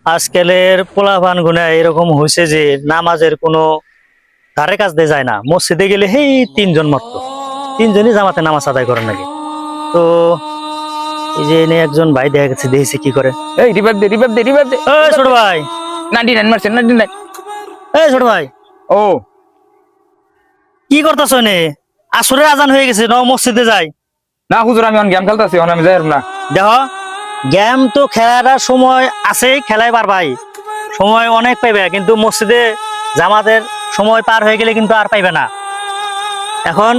আজকালের পোলাপান গুনা এরকম হয়েছে যে নামাজের কোনো ধারে কাজ দিয়ে যায় না। মসজিদে গেলে হেই তিনজন মাত্র, তিনজনই জামাতে নামাজ আদায় করেন নাকি। তো এই যে এনে একজন ভাই দেখা গেছে, দেখেছি কি করে। এই রিভাইভ দে ছোট ভাই, 99 মারছেন 99। ছোট ভাই, ও কি করতেছ এনে? আসরের আজান হয়ে গেছে, ন মসজিদে যাই। না হুজুর, আমি গেম খেলতেছি, আমি যাই না। দেখো, গেম তো খেলার সময় আছে, খেলাই পারবাই, সময় অনেক পাইবে, কিন্তু মসজিদে জামাতের সময় পার হয়ে গেলে কিন্তু আর পাইবে না। এখন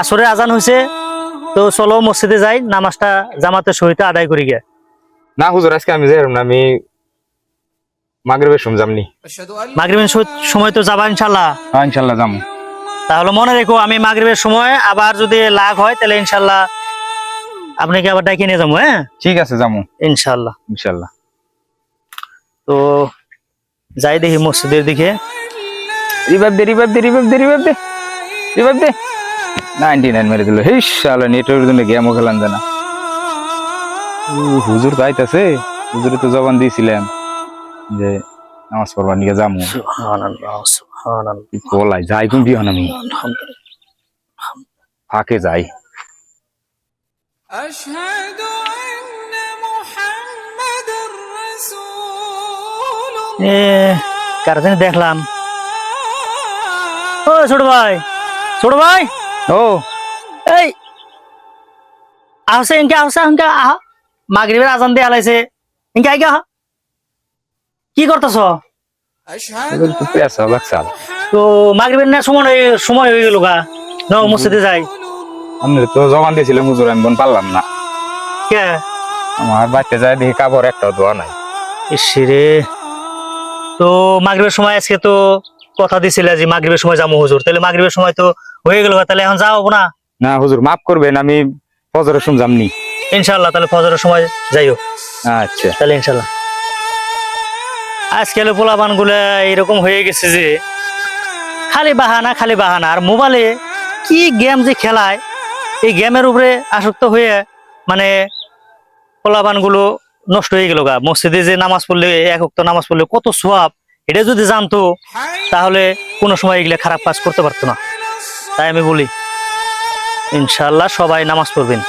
আসরের আজান হয়েছে, তো চলো মসজিদে যাই, নামাজটা জামাতের সহিত আদায় করি গে। না হুজুর, আজকে আমি যাই না, আমি মাগরিবের সময় যামনি। মাগরিবের সময় তো যাবা ইনশাল্লাহ? হ্যাঁ ইনশাল্লাহ যামু। তাহলে মনে রেখো, আমি মাগরিবের সময় আবার যদি লাগ হয় তাহলে ইনশাল্লাহ আপনাকে আবার ডাকিয়ে নিয়ে যাবো। হ্যাঁ ঠিক আছে, যামু ইনশাল্লাহ। ইনশাল্লাহ। তো যাই দেখি মসজিদের দিকে। রিভাইভ দে 99 মেরে দিল। হেই শালা, নেটের জন্য গেমও খেলান জানা। হুজুর তো আইতাছে, হুজুরে তো জবান দিয়েছিলাম যে নামাজ পড়বার নিয়ে যামু। সুবহানাল্লাহ সুবহানাল্লাহ। বলাই যাই তুমি দিও না, আমি আলহামদুলিল্লাহ। ফাঁকে যাই। আশহাদু আন্না মুহাম্মাদুর রাসূলুল্লাহ। কার জানি দেখলাম। ও ছোট ভাই, ছোট ভাই, ও এই আসে ইনকে, আসে ইনকে, আহ মাগরিবের আজান দিয়ে আলাইছে, ইনকে আইগা। কি করতেছ? আশহাদু পেশা লাগছে। তো মাগরিবের না সময় হয়ে গেল গা, ন মসজিদে যাই। আমি তো জবান দিয়েছিলাম হুজুর, আমি পারলাম না। কে? আমার বাড়িতে যায় দেখি কাপড় একটাও ধোয়া নাই। ইসরে, তো মাগরিবের সময় আজকে তো কথা দিছিলে যে মাগরিবের সময় যাবো হুজুর, তাহলে মাগরিবের সময় তো হয়ে গেল, তাহলে এখন যাবো না? না হুজুর, মাফ করবেন, আমি ফজরের সময় যামনি। ইনশাল্লাহ, তাহলে ফজরের সময় যাইও। আচ্ছা তাহলে ইনশাল্লাহ। আজকাল পোলাপান গুলা এরকম হয়ে গেছে যে খালি বাহানা খালি বাহানা, আর মোবাইলে কি গেম যে খেলায়, এই গেমের উপরে আসক্ত হয়ে মানে পোলাপান গুলো নষ্ট হয়ে গেল গা। মসজিদে যে নামাজ পড়লে, এক ওয়াক্ত নামাজ পড়লে কত সওয়াব, এটা যদি জানতো তাহলে কোনো সময় এগুলা খারাপ কাজ করতে পারতো না। তাই আমি বলি ইনশাল্লাহ সবাই নামাজ পড়বেন।